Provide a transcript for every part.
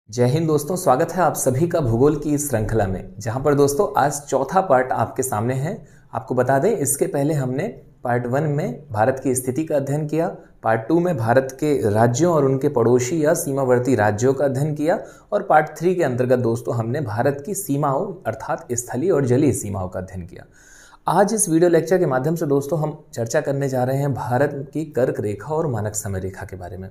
जय हिंद दोस्तों, स्वागत है आप सभी का भूगोल की इस श्रृंखला में, जहां पर दोस्तों आज चौथा पार्ट आपके सामने है। आपको बता दें, इसके पहले हमने पार्ट 1 में भारत की स्थिति का अध्ययन किया, पार्ट 2 में भारत के राज्यों और उनके पड़ोसी या सीमावर्ती राज्यों का अध्ययन किया, और पार्ट 3 के अंतर्गत दोस्तों हमने भारत की सीमाओं अर्थात स्थलीय और जलीय सीमाओं का अध्ययन किया। आज इस वीडियो लेक्चर के माध्यम से दोस्तों हम चर्चा करने जा रहे हैं भारत की कर्क रेखा और मानक समय रेखा के बारे में।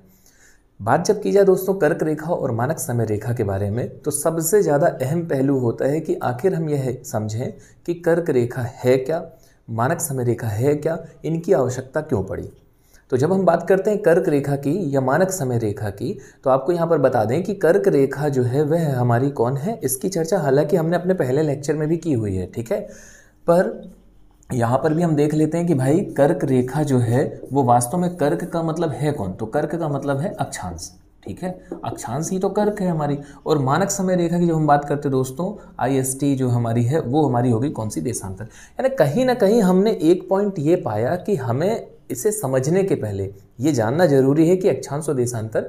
बात जब की जाए दोस्तों कर्क रेखा और मानक समय रेखा के बारे में, तो सबसे ज़्यादा अहम पहलू होता है कि आखिर हम यह समझें कि कर्क रेखा है क्या, मानक समय रेखा है क्या, इनकी आवश्यकता क्यों पड़ी। तो जब हम बात करते हैं कर्क रेखा की या मानक समय रेखा की, तो आपको यहाँ पर बता दें कि कर्क रेखा जो है वह हमारी कौन है। इसकी चर्चा हालांकि हमने अपने पहले लेक्चर में भी की हुई है, ठीक है, पर यहाँ पर भी हम देख लेते हैं कि भाई कर्क रेखा जो है वो वास्तव में कर्क का मतलब है कौन। तो कर्क का मतलब है अक्षांश, ठीक है, अक्षांश ही तो कर्क है हमारी। और मानक समय रेखा की जब हम बात करते हैं दोस्तों, IST जो हमारी है वो हमारी होगी कौन सी, देशांतर। यानी कहीं ना कहीं हमने एक पॉइंट ये पाया कि हमें इसे समझने के पहले ये जानना जरूरी है कि अक्षांश और देशांतर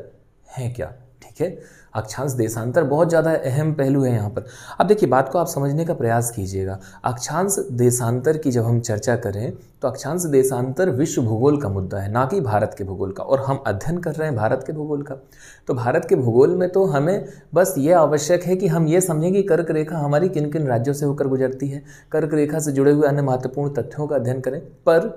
है क्या, ठीक है। अक्षांश देशांतर बहुत ज़्यादा अहम पहलू है यहाँ पर। अब देखिए, बात को आप समझने का प्रयास कीजिएगा। अक्षांश देशांतर की जब हम चर्चा करें तो अक्षांश देशांतर विश्व भूगोल का मुद्दा है, ना कि भारत के भूगोल का, और हम अध्ययन कर रहे हैं भारत के भूगोल का। तो भारत के भूगोल में तो हमें बस ये आवश्यक है कि हम ये समझें कि कर्क रेखा हमारी किन किन राज्यों से होकर गुजरती है, कर्क रेखा से जुड़े हुए अन्य महत्वपूर्ण तथ्यों का अध्ययन करें। पर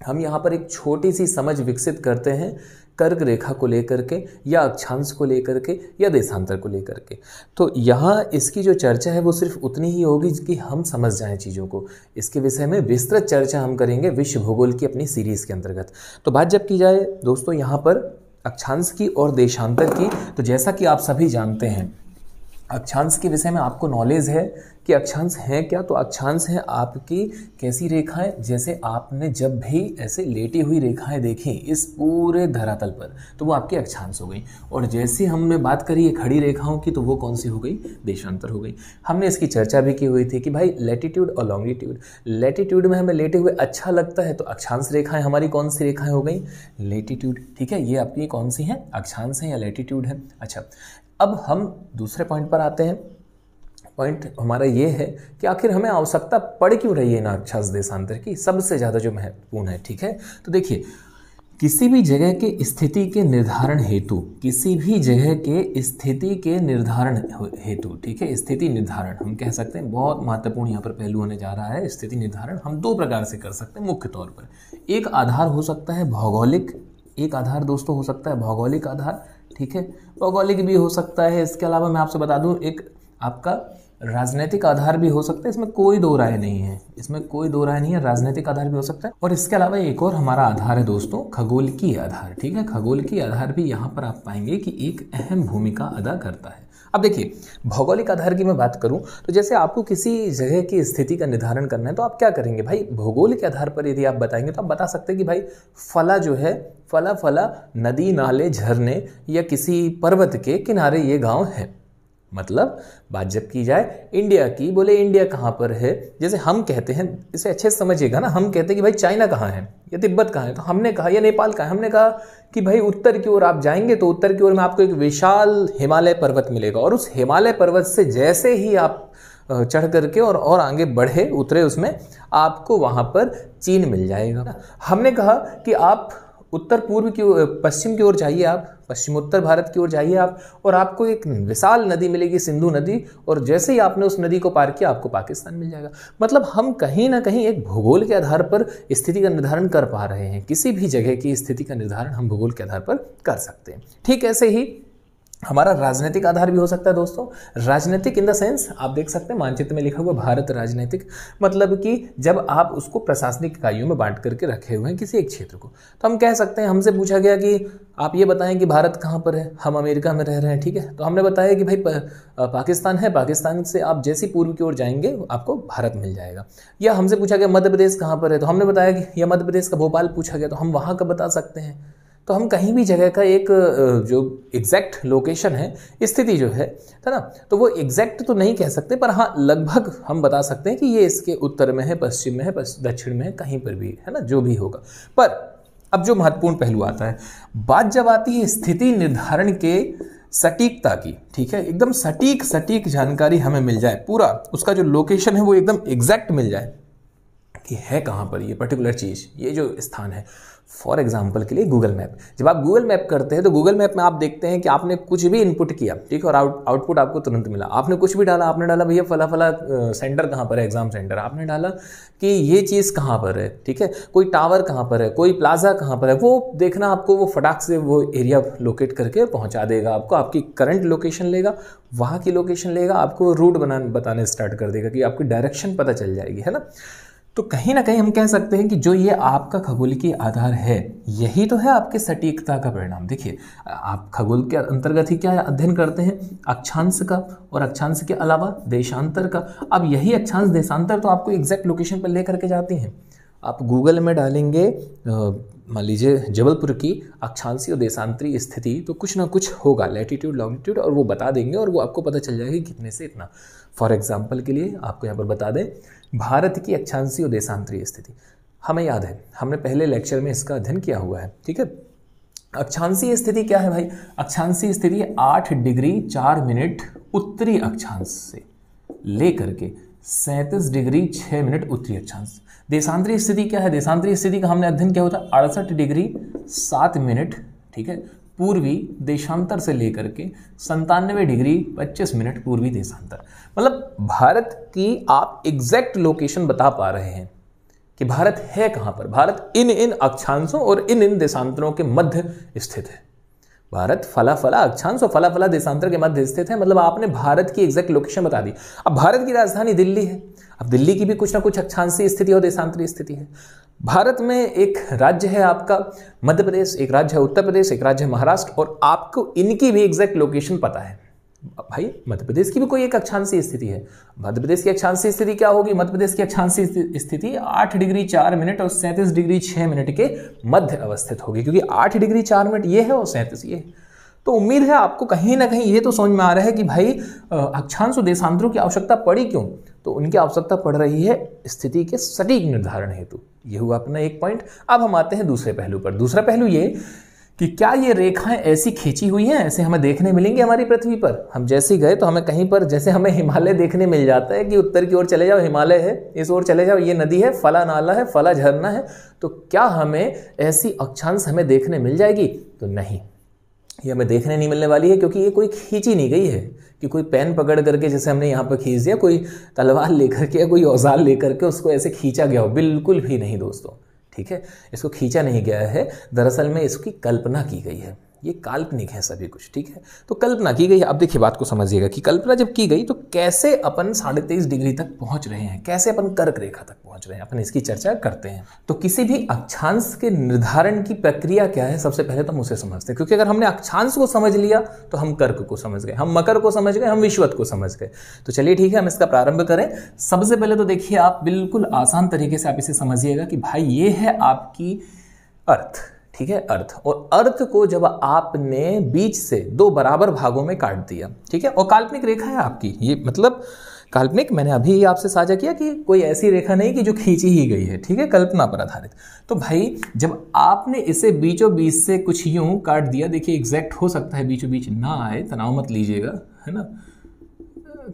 हम यहाँ पर एक छोटी सी समझ विकसित करते हैं कर्क रेखा को लेकर के, या अक्षांश को लेकर के, या देशांतर को लेकर के। तो यहाँ इसकी जो चर्चा है वो सिर्फ उतनी ही होगी कि हम समझ जाएं चीज़ों को। इसके विषय में विस्तृत चर्चा हम करेंगे विश्व भूगोल की अपनी सीरीज़ के अंतर्गत। तो बात जब की जाए दोस्तों यहाँ पर अक्षांश की और देशांतर की, तो जैसा कि आप सभी जानते हैं अक्षांश के विषय में आपको नॉलेज है कि अक्षांश है क्या। तो अक्षांश है आपकी कैसी रेखाएं, जैसे आपने जब भी ऐसे लेटी हुई रेखाएं देखी इस पूरे धरातल पर, तो वो आपकी अक्षांश हो गई। और जैसे हमने बात करी है खड़ी रेखाओं की, तो वो कौन सी हो गई, देशांतर हो गई। हमने इसकी चर्चा भी की हुई थी कि भाई लैटिट्यूड और लॉन्गिट्यूड, लैटिट्यूड में हमें लेटे हुए अच्छा लगता है, तो अक्षांश रेखाएं हमारी कौन सी रेखाएं हो गई, लैटिट्यूड, ठीक है। ये आपकी कौन सी है, अक्षांश है या लैटिट्यूड है। अच्छा, अब हम दूसरे पॉइंट पर आते हैं। पॉइंट हमारा ये है कि आखिर हमें आवश्यकता पड़ क्यों रही है ना अक्षांश देशांतर की, सबसे ज़्यादा जो महत्वपूर्ण है, ठीक है। तो देखिए, किसी भी जगह के स्थिति के निर्धारण हेतु, किसी भी जगह के स्थिति के निर्धारण हेतु, ठीक है, स्थिति निर्धारण हम कह सकते हैं, बहुत महत्वपूर्ण यहाँ पर पहलू होने जा रहा है। स्थिति निर्धारण हम दो प्रकार से कर सकते हैं मुख्य तौर पर। एक आधार हो सकता है भौगोलिक, एक आधार दोस्तों हो सकता है भौगोलिक आधार, ठीक है, भौगोलिक भी हो सकता है। इसके अलावा मैं आपसे बता दूं एक आपका राजनीतिक आधार भी हो सकता है, इसमें कोई दो राय नहीं है, इसमें कोई दो राय नहीं है, राजनीतिक आधार भी हो सकता है। और इसके अलावा एक और हमारा आधार है दोस्तों खगोलकीय आधार, ठीक है, खगोलकीय आधार भी यहाँ पर आप पाएंगे कि एक अहम भूमिका अदा करता है। अब देखिए, भौगोलिक आधार की मैं बात करूं तो जैसे आपको किसी जगह की स्थिति का निर्धारण करना है, तो आप क्या करेंगे भाई, भूगोल के आधार पर यदि आप बताएंगे तो आप बता सकते हैं कि भाई फला जो है, फला नदी नाले झरने या किसी पर्वत के किनारे ये गांव है। मतलब बात जब की जाए इंडिया की, बोले इंडिया कहाँ पर है, जैसे हम कहते हैं, इसे अच्छे से समझिएगा ना, हम कहते हैं कि भाई चाइना कहाँ है या तिब्बत कहाँ है, तो हमने कहा या नेपाल कहाँ है, हमने कहा कि भाई उत्तर की ओर आप जाएंगे तो उत्तर की ओर में आपको एक विशाल हिमालय पर्वत मिलेगा, और उस हिमालय पर्वत से जैसे ही आप चढ़ करके और आगे बढ़े उतरे उसमें, आपको वहाँ पर चीन मिल जाएगा। हमने कहा कि आप उत्तर पूर्व की पश्चिम की ओर जाइए, आप पश्चिमोत्तर भारत की ओर जाइए आप, और आपको एक विशाल नदी मिलेगी, सिंधु नदी, और जैसे ही आपने उस नदी को पार किया आपको पाकिस्तान मिल जाएगा। मतलब हम कहीं ना कहीं एक भूगोल के आधार पर स्थिति का निर्धारण कर पा रहे हैं, किसी भी जगह की स्थिति का निर्धारण हम भूगोल के आधार पर कर सकते हैं। ठीक ऐसे ही हमारा राजनीतिक आधार भी हो सकता है दोस्तों। राजनीतिक इन द सेंस आप देख सकते हैं मानचित्र में लिखा हुआ भारत राजनीतिक, मतलब कि जब आप उसको प्रशासनिक इकाइयों में बांट करके रखे हुए हैं किसी एक क्षेत्र को, तो हम कह सकते हैं, हमसे पूछा गया कि आप ये बताएं कि भारत कहाँ पर है, हम अमेरिका में रह रहे हैं, ठीक है, तो हमने बताया कि भाई पाकिस्तान है, पाकिस्तान से आप जैसी पूर्व की ओर जाएंगे आपको भारत मिल जाएगा। या हमसे पूछा गया मध्य प्रदेश कहाँ पर है, तो हमने बताया कि, या मध्य प्रदेश का भोपाल पूछा गया तो हम वहाँ का बता सकते हैं। तो हम कहीं भी जगह का एक जो एग्जैक्ट लोकेशन है, स्थिति जो है ना, तो वो एग्जैक्ट तो नहीं कह सकते, पर हाँ लगभग हम बता सकते हैं कि ये इसके उत्तर में है, पश्चिम में है, दक्षिण में है, कहीं पर भी है ना, जो भी होगा। पर अब जो महत्वपूर्ण पहलू आता है, बात जब आती है स्थिति निर्धारण के सटीकता की, ठीक है, एकदम सटीक जानकारी हमें मिल जाए, पूरा उसका जो लोकेशन है वो एकदम एग्जैक्ट मिल जाए कि है कहाँ पर ये पर्टिकुलर चीज़, ये जो स्थान है। फॉर एग्जाम्पल के लिए गूगल मैप, जब आप गूगल मैप करते हैं तो गूगल मैप में आप देखते हैं कि आपने कुछ भी इनपुट किया, ठीक है, और आउटपुट आपको तुरंत मिला। आपने कुछ भी डाला, आपने डाला भैया फला फला सेंटर कहाँ पर है, एग्जाम सेंटर, आपने डाला कि ये चीज़ कहाँ पर है, ठीक है, कोई टावर कहाँ पर है, कोई प्लाजा कहाँ पर है, वो देखना आपको, वो फटाक से वो एरिया लोकेट करके पहुँचा देगा आपको, आपकी करंट लोकेशन लेगा, वहाँ की लोकेशन लेगा, आपको रूट बताने स्टार्ट कर देगा कि आपकी डायरेक्शन पता चल जाएगी, है ना। तो कहीं ना कहीं हम कह सकते हैं कि जो ये आपका खगोलीय आधार है, यही तो है आपके सटीकता का परिणाम। देखिए, आप खगोल के अंतर्गत ही क्या अध्ययन करते हैं, अक्षांश का, और अक्षांश के अलावा देशांतर का। अब यही अक्षांश देशांतर तो आपको एग्जैक्ट लोकेशन पर ले करके जाती हैं। आप गूगल में डालेंगे मान लीजिए जबलपुर की अक्षांशीय और देशांतरी स्थिति, तो कुछ ना कुछ होगा, लैटिट्यूड लॉन्गिट्यूड, और वो बता देंगे और वो आपको पता चल जाएगा कितने से इतना। फॉर एग्जाम्पल के लिए आपको यहाँ पर बता दें, भारत की अक्षांशीय और देशांतरी स्थिति हमें याद है, हमने पहले लेक्चर में इसका अध्ययन किया हुआ है, ठीक है। अक्षांशीय स्थिति क्या है भाई, अक्षांशीय स्थिति 8 डिग्री 4 मिनट उत्तरी अक्षांश से लेकर के 37 डिग्री 6 मिनट उत्तरी अक्षांश। देशांतरी स्थिति क्या है, देशांतरी स्थिति का हमने अध्ययन किया होता है 68 डिग्री 7 मिनट, ठीक है, पूर्वी देशांतर से लेकर के 97 डिग्री 25 मिनट पूर्वी देशांतर। मतलब भारत की आप एग्जैक्ट लोकेशन बता पा रहे हैं कि भारत है कहाँ पर। भारत इन अक्षांशों और इन देशांतरों के मध्य स्थित है। भारत फला फला अक्षांश और फला फला देशांतर के मध्य स्थित है, मतलब आपने भारत की एग्जैक्ट लोकेशन बता दी। अब भारत की राजधानी दिल्ली है, अब दिल्ली की भी कुछ ना कुछ अक्षांशीय स्थिति और देशांतरीय स्थिति है। भारत में एक राज्य है आपका मध्य प्रदेश, एक राज्य है उत्तर प्रदेश, एक राज्य है महाराष्ट्र, और आपको इनकी भी एग्जैक्ट लोकेशन पता है। भाई मध्य प्रदेश की भी कोई एक अक्षांशीय स्थिति है। मध्य प्रदेश की अक्षांशीय स्थिति क्या होगी, मध्य प्रदेश की अक्षांशीय स्थिति 8 डिग्री 4 मिनट और 37 डिग्री 6 मिनट के मध्य अवस्थित होगी, क्योंकि 8 डिग्री 4 मिनट ये है और 37 ये है। तो उम्मीद है आपको कहीं ना कहीं ये तो समझ में आ रहा है कि भाई अक्षांश और देशांतरों की आवश्यकता पड़ी क्यों। तो उनकी आवश्यकता पड़ रही है स्थिति के सटीक निर्धारण हेतु। ये हुआ अपना एक पॉइंट। अब हम आते हैं दूसरे पहलू पर। दूसरा पहलू ये कि क्या ये रेखाएं ऐसी खींची हुई हैं, ऐसे हमें देखने मिलेंगे हमारी पृथ्वी पर। हम जैसे गए तो हमें कहीं पर जैसे हमें हिमालय देखने मिल जाता है कि उत्तर की ओर चले जाओ हिमालय है, इस ओर चले जाओ ये नदी है, फला नाला है, फला झरना है। तो क्या हमें ऐसी अक्षांश हमें देखने मिल जाएगी? तो नहीं, ये हमें देखने नहीं मिलने वाली है, क्योंकि ये कोई खींची नहीं गई है कि कोई पेन पकड़ करके जैसे हमने यहाँ पर खींच दिया, कोई तलवार लेकर के या कोई औजार लेकर के उसको ऐसे खींचा गया हो, बिल्कुल भी नहीं दोस्तों, ठीक है। इसको खींचा नहीं गया है, दरअसल में इसकी कल्पना की गई है। ये काल्पनिक है सभी कुछ, ठीक है। तो कल्पना की गई है। अब देखिए बात को समझिएगा कि कल्पना जब की गई तो कैसे अपन 23.5 डिग्री तक पहुंच रहे हैं, कैसे अपन कर्क रेखा तक पहुंच रहे हैं, अपन इसकी चर्चा करते हैं। तो किसी भी अक्षांश के निर्धारण की प्रक्रिया क्या है, सबसे पहले तो हम उसे समझते हैं, क्योंकि अगर हमने अक्षांश को समझ लिया तो हम कर्क को समझ गए, हम मकर को समझ गए, हम विषुवत को समझ गए। तो चलिए ठीक है, हम इसका प्रारंभ करें। सबसे पहले तो देखिए आप बिल्कुल आसान तरीके से आप इसे समझिएगा कि भाई ये है आपकी अर्थ, ठीक है, अर्थ। और अर्थ को जब आपने बीच से 2 बराबर भागों में काट दिया, ठीक है, और काल्पनिक रेखा है आपकी, ये मतलब काल्पनिक, मैंने अभी आपसे साझा किया कि कोई ऐसी रेखा नहीं कि जो खींची ही गई है, ठीक है, कल्पना पर आधारित। तो भाई जब आपने इसे बीचों बीच से कुछ यूं काट दिया, देखिए एग्जैक्ट हो सकता है बीचों बीच ना आए, तनाव मत लीजिएगा, है ना।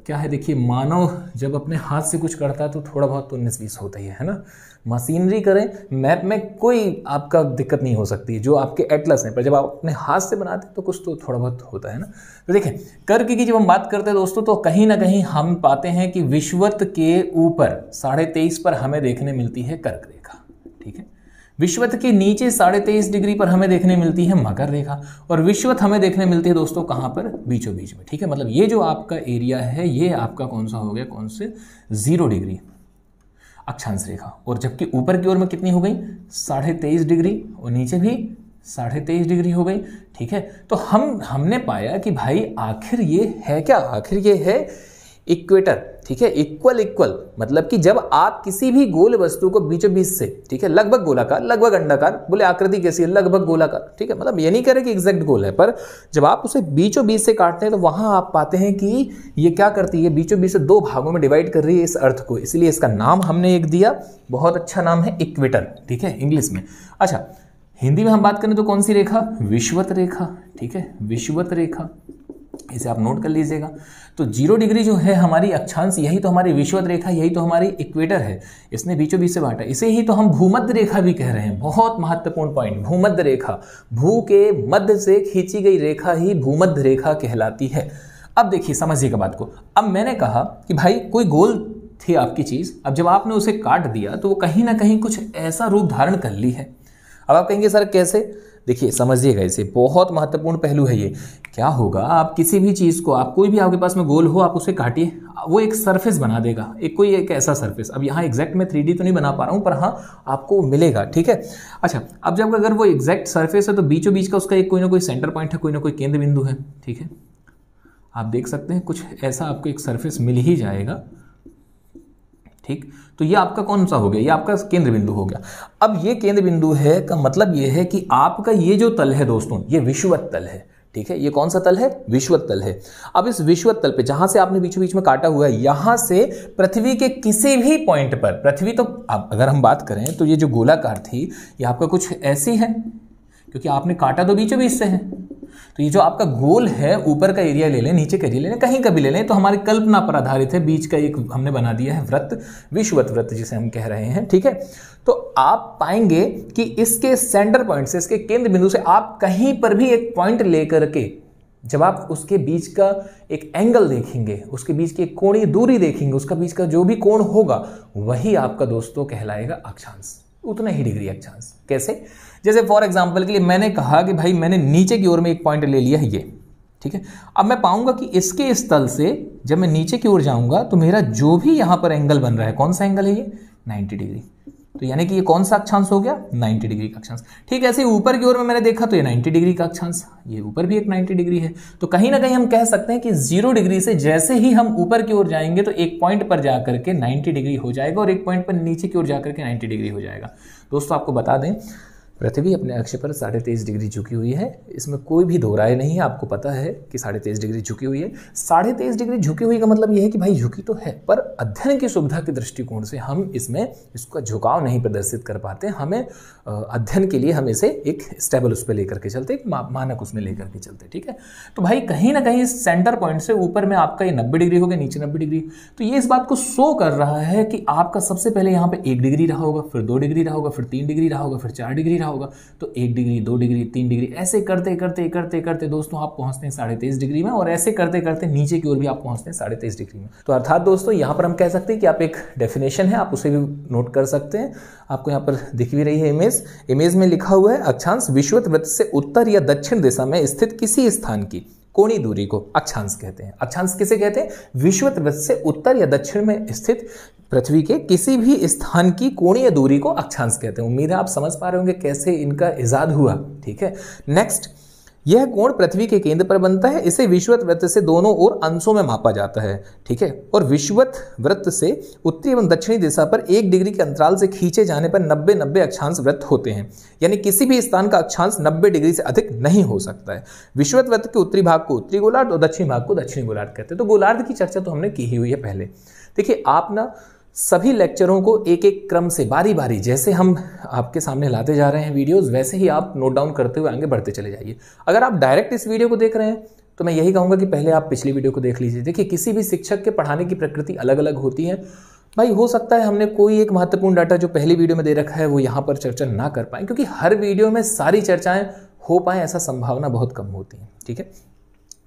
क्या है, देखिए मानव जब अपने हाथ से कुछ करता है तो थोड़ा बहुत तो 19-20 होता ही है ना। मशीनरी करें, मैप में कोई आपका दिक्कत नहीं हो सकती, जो आपके एटलस हैं, पर जब आप अपने हाथ से बनाते हैं तो कुछ तो थोड़ा बहुत होता है ना। तो देखें कर्क की जब हम बात करते हैं दोस्तों, तो कहीं ना कहीं हम पाते हैं कि विषुवत के ऊपर 23.5 पर हमें देखने मिलती है कर्क रेखा, ठीक है। विषुवत के नीचे 23.5 डिग्री पर हमें देखने मिलती है मकर रेखा, और विषुवत हमें देखने मिलती है दोस्तों कहाँ पर, बीचों बीच में, ठीक है। मतलब ये जो आपका एरिया है ये आपका कौन सा हो गया, कौन से 0 डिग्री अक्षांश रेखा, और जबकि ऊपर की ओर में कितनी हो गई 23.5 डिग्री, और नीचे भी 23.5 डिग्री हो गई, ठीक है। तो हमने पाया कि भाई आखिर ये है क्या, आखिर ये है इक्वेटर, ठीक है, इक्वल मतलब कि जब आप किसी भी गोल वस्तु को बीचों बीच से, ठीक है, लगभग गोलाकार, लगभग अंडाकार, बोले आकृति कैसी है, लगभग गोलाकार, ठीक है, मतलब ये नहीं कह रहे कि एग्जैक्ट गोल है, पर जब आप उसे बीचों बीच से काटते हैं तो वहां आप पाते हैं कि ये क्या करती है, बीचों बीच से 2 भागों में डिवाइड कर रही है इस अर्थ को, इसलिए इसका नाम हमने एक दिया, बहुत अच्छा नाम है, इक्वेटर, ठीक है, इंग्लिश में। अच्छा, हिंदी में हम बात करें तो कौन सी रेखा, विषुवत रेखा, ठीक है, विषुवत रेखा, इसे आप नोट कर लीजिएगा। तो 0 डिग्री जो है हमारी अक्षांश, यही तो हमारी विषुवत रेखा, यही तो हमारी इक्वेटर है, इसने बीचों बीच से बांटा। इसे ही तो हम भूमध्य रेखा भी कह रहे हैं। बहुत महत्वपूर्ण पॉइंट, भूमध्य रेखा, भू के मध्य से खींची गई रेखा ही भूमध्य रेखा कहलाती है। अब देखिए समझिएगा बात को। अब मैंने कहा कि भाई कोई गोल थी आपकी चीज, अब जब आपने उसे काट दिया तो वो कहीं ना कहीं कुछ ऐसा रूप धारण कर ली है। अब आप कहेंगे सर कैसे? देखिए समझिएगा, इसे बहुत महत्वपूर्ण पहलू है ये। क्या होगा, आप किसी भी चीज़ को, आप कोई भी आपके पास में गोल हो, आप उसे काटिए, वो एक सरफेस बना देगा, एक ऐसा सरफेस। अब यहाँ एग्जैक्ट मैं 3D तो नहीं बना पा रहा हूँ, पर हाँ आपको मिलेगा, ठीक है। अच्छा, अब जब अगर वो एग्जैक्ट सरफेस है तो बीचों बीच का उसका एक कोई ना कोई सेंटर पॉइंट है, कोई ना कोई केंद्र बिंदु है, ठीक है। आप देख सकते हैं कुछ ऐसा आपको एक सरफेस मिल ही जाएगा, ठीक। तो ये आपका कौन सा हो गया? ये आपका केंद्र बिंदु हो गया। अब ये केंद्र बिंदु है का मतलब ये है कि आपका ये जो तल है दोस्तों, ये विषुवत तल है, ठीक है। ये कौन सा तल है? विषुवत तल है। अब इस विषुवत तल पे जहां से आपने बीचों बीच में काटा हुआ है, यहां से पृथ्वी के किसी भी पॉइंट पर, पृथ्वी तो अब अगर हम बात करें तो ये जो गोलाकार थी ये आपका कुछ ऐसी है, क्योंकि आपने काटा तो बीचों बीच से है। तो ये जो आपका गोल है, ऊपर का एरिया ले लें, नीचे का एरिया ले लें, कहीं का भी ले लें, तो हमारी कल्पना पर आधारित है। बीच का एक हमने बना दिया है वृत्त, विषुवत वृत्त जिसे हम कह रहे हैं, ठीक है। तो आप पाएंगे कि इसके सेंटर पॉइंट से, इसके केंद्र बिंदु से आप कहीं पर भी एक पॉइंट लेकर के जब आप उसके बीच का एक एंगल देखेंगे, उसके बीच की एक कोणीय दूरी देखेंगे, उसका बीच का जो भी कोण होगा वही आपका दोस्तों कहलाएगा अक्षांश, उतना ही डिग्री अक्षांश। कैसे? जैसे फॉर एग्जांपल के लिए मैंने कहा कि भाई मैंने नीचे की ओर में एक पॉइंट ले लिया है ये, ठीक है। अब मैं पाऊंगा कि इसके इस तल से जब मैं नीचे की ओर जाऊंगा तो मेरा जो भी यहां पर एंगल बन रहा है, कौन सा एंगल है ये? 90 डिग्री। तो यानी कि ये कौन सा अक्षांश हो गया? 90 डिग्री का अक्षांश। ठीक, ऐसे ऊपर की ओर में मैंने देखा तो ये 90 डिग्री का अक्षांश, ये ऊपर भी एक 90 डिग्री है। तो कहीं ना कहीं हम कह सकते हैं कि 0 डिग्री से जैसे ही हम ऊपर की ओर जाएंगे तो एक पॉइंट पर जाकर के 90 डिग्री हो जाएगा और एक पॉइंट पर नीचे की ओर जाकर के 90 डिग्री हो जाएगा। दोस्तों आपको बता दें, पृथ्वी अपने अक्ष पर 23.5 डिग्री झुकी हुई है, इसमें कोई भी दो राय नहीं है। आपको पता है कि 23.5 डिग्री झुकी हुई है। 23.5 डिग्री झुकी हुई का मतलब यह है कि भाई झुकी तो है, पर अध्ययन की सुविधा के दृष्टिकोण से हम इसमें इसका झुकाव नहीं प्रदर्शित कर पाते। हमें अध्ययन के लिए हम इसे एक स्टेबल उस पर लेकर के चलते, एक मानक उसमें लेकर के चलते, ठीक है। तो भाई कहीं ना कहीं इस सेंटर पॉइंट से ऊपर में आपका ये 90 डिग्री हो गया, नीचे 90 डिग्री। तो ये इस बात को शो कर रहा है कि आपका सबसे पहले यहाँ पे 1 डिग्री रहा होगा, फिर 2 डिग्री रहा होगा, फिर 3 डिग्री रहा होगा, फिर 4 डिग्री रहा होगा। तो 1 डिग्री, 2 डिग्री, 3 डिग्री, ऐसे करते करते करते करते दोस्तों आप पहुंचते हैं 23.5 डिग्री में, और ऐसे करते करते नीचे की ओर भी आप पहुंचते हैं 23.5 डिग्री में। तो अर्थात दोस्तों यहाँ पर हम कह सकते हैं कि आप एक डेफिनेशन है, आप उसे भी नोट कर सकते हैं। आपको यहाँ पर दिख भी रही है इमेज में लिखा हुआ है, अक्षांश विषुवत वृत्त से उत्तर या दक्षिण दिशा में स्थित किसी स्थान की कोणीय दूरी को अक्षांश कहते हैं। अक्षांश किसे कहते हैं? विषुवत वृत्त से उत्तर या दक्षिण में स्थित पृथ्वी के किसी भी स्थान की कोणीय दूरी को अक्षांश कहते हैं। उम्मीद है आप समझ पा रहे होंगे कैसे इनका इजाद हुआ, ठीक है। नेक्स्ट, यह कोण पृथ्वी के केंद्र पर बनता है। इसे विषुवत वृत्त से दोनों ओर अंशों में मापा जाता है, ठीक है। और विषुवत वृत्त से उत्तरी एवं दक्षिणी दिशा पर 1 डिग्री के अंतराल से खींचे जाने पर 90-90 अक्षांश वृत्त होते हैं। यानी किसी भी स्थान का अक्षांश 90 डिग्री से अधिक नहीं हो सकता है। विषुवत वृत्त के उत्तरी भाग को उत्तरी गोलार्ध और दक्षिणी भाग को दक्षिणी गोलार्ध कहते हैं। तो गोलार्ध की चर्चा तो हमने की ही हुई है पहले। देखिए आप ना सभी लेक्चरों को एक एक क्रम से बारी बारी, जैसे हम आपके सामने लाते जा रहे हैं वीडियोस, वैसे ही आप नोट डाउन करते हुए आगे बढ़ते चले जाइए। अगर आप डायरेक्ट इस वीडियो को देख रहे हैं तो मैं यही कहूँगा कि पहले आप पिछली वीडियो को देख लीजिए। देखिए किसी भी शिक्षक के पढ़ाने की प्रकृति अलग अलग होती है। भाई हो सकता है हमने कोई एक महत्वपूर्ण डाटा जो पहली वीडियो में दे रखा है वो यहाँ पर चर्चा ना कर पाए, क्योंकि हर वीडियो में सारी चर्चाएं हो पाए ऐसा संभावना बहुत कम होती है, ठीक है।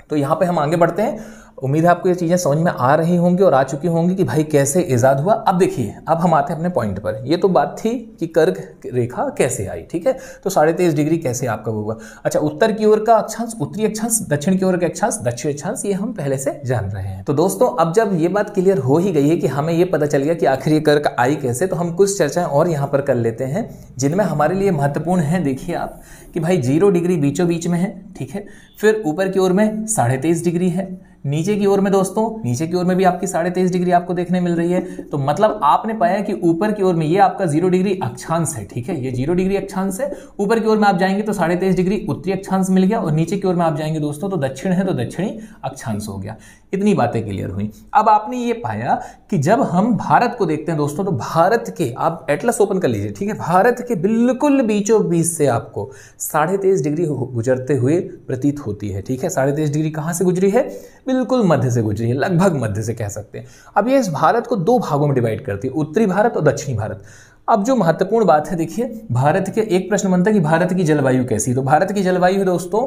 तो यहाँ पे हम आगे बढ़ते हैं। उम्मीद है आपको ये चीज़ें समझ में आ रही होंगी और आ चुकी होंगी कि भाई कैसे इजाद हुआ। अब देखिए, अब हम आते हैं अपने पॉइंट पर। ये तो बात थी कि कर्क रेखा कैसे आई, ठीक है। तो 23.5 डिग्री कैसे आपका हुआ। अच्छा, उत्तर की ओर का अक्षांश उत्तरी अक्षांश, दक्षिण की ओर का अक्षांश दक्षिण अक्षांश, ये हम पहले से जान रहे हैं। तो दोस्तों अब जब ये बात क्लियर हो ही गई है कि हमें ये पता चल गया कि आखिर ये कर्क आई कैसे, तो हम कुछ चर्चाएं और यहाँ पर कर लेते हैं जिनमें हमारे लिए महत्वपूर्ण है। देखिए आप कि भाई 0 डिग्री बीचों बीच में है, ठीक है। फिर ऊपर की ओर में 23.5 डिग्री है, नीचे की ओर में दोस्तों, नीचे की ओर में भी आपकी 23.5 डिग्री आपको देखने मिल रही है। तो मतलब आपने पाया कि ऊपर की ओर में ये आपका 0 डिग्री अक्षांश है, ठीक है, ये 0 डिग्री अक्षांश है। ऊपर की ओर में आप जाएंगे तो 23.5 डिग्री उत्तरी अक्षांश मिल गया, और नीचे की ओर में आप जाएंगे दोस्तों तो दक्षिण है तो दक्षिणी अक्षांश हो गया। इतनी बातें क्लियर हुई। अब आपने ये पाया कि जब हम भारत को देखते हैं दोस्तों, तो भारत के, आप एटलस ओपन कर लीजिए, ठीक है, भारत के बिल्कुल बीचों बीच से आपको 23.5 डिग्री गुजरते हुए प्रतीत होती है, ठीक है। 23.5 डिग्री कहां से गुजरी है? बिल्कुल मध्य से गुजरी है, लगभग मध्य से कह सकते हैं। अब ये इस भारत को दो भागों में डिवाइड करती है, उत्तरी भारत और दक्षिणी भारत। अब जो महत्वपूर्ण बात है, देखिए भारत के, एक प्रश्न बनता है कि भारत की जलवायु कैसी, तो भारत की जलवायु है दोस्तों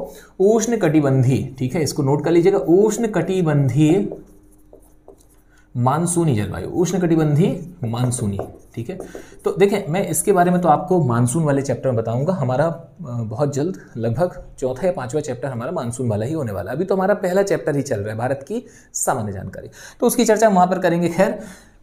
उष्ण कटिबंधीय, ठीक है, इसको नोट कर लीजिएगा, उष्ण कटिबंधीय मानसूनी जलवायु, उष्ण कटिबंधीय मानसूनी, ठीक है। तो देखें, मैं इसके बारे में तो आपको मानसून वाले चैप्टर में बताऊंगा, हमारा बहुत जल्द लगभग 4था या 5वां चैप्टर हमारा मानसून वाला ही होने वाला है। अभी तो हमारा पहला चैप्टर ही चल रहा है, भारत की सामान्य जानकारी, तो उसकी चर्चा हम वहां पर करेंगे। खैर,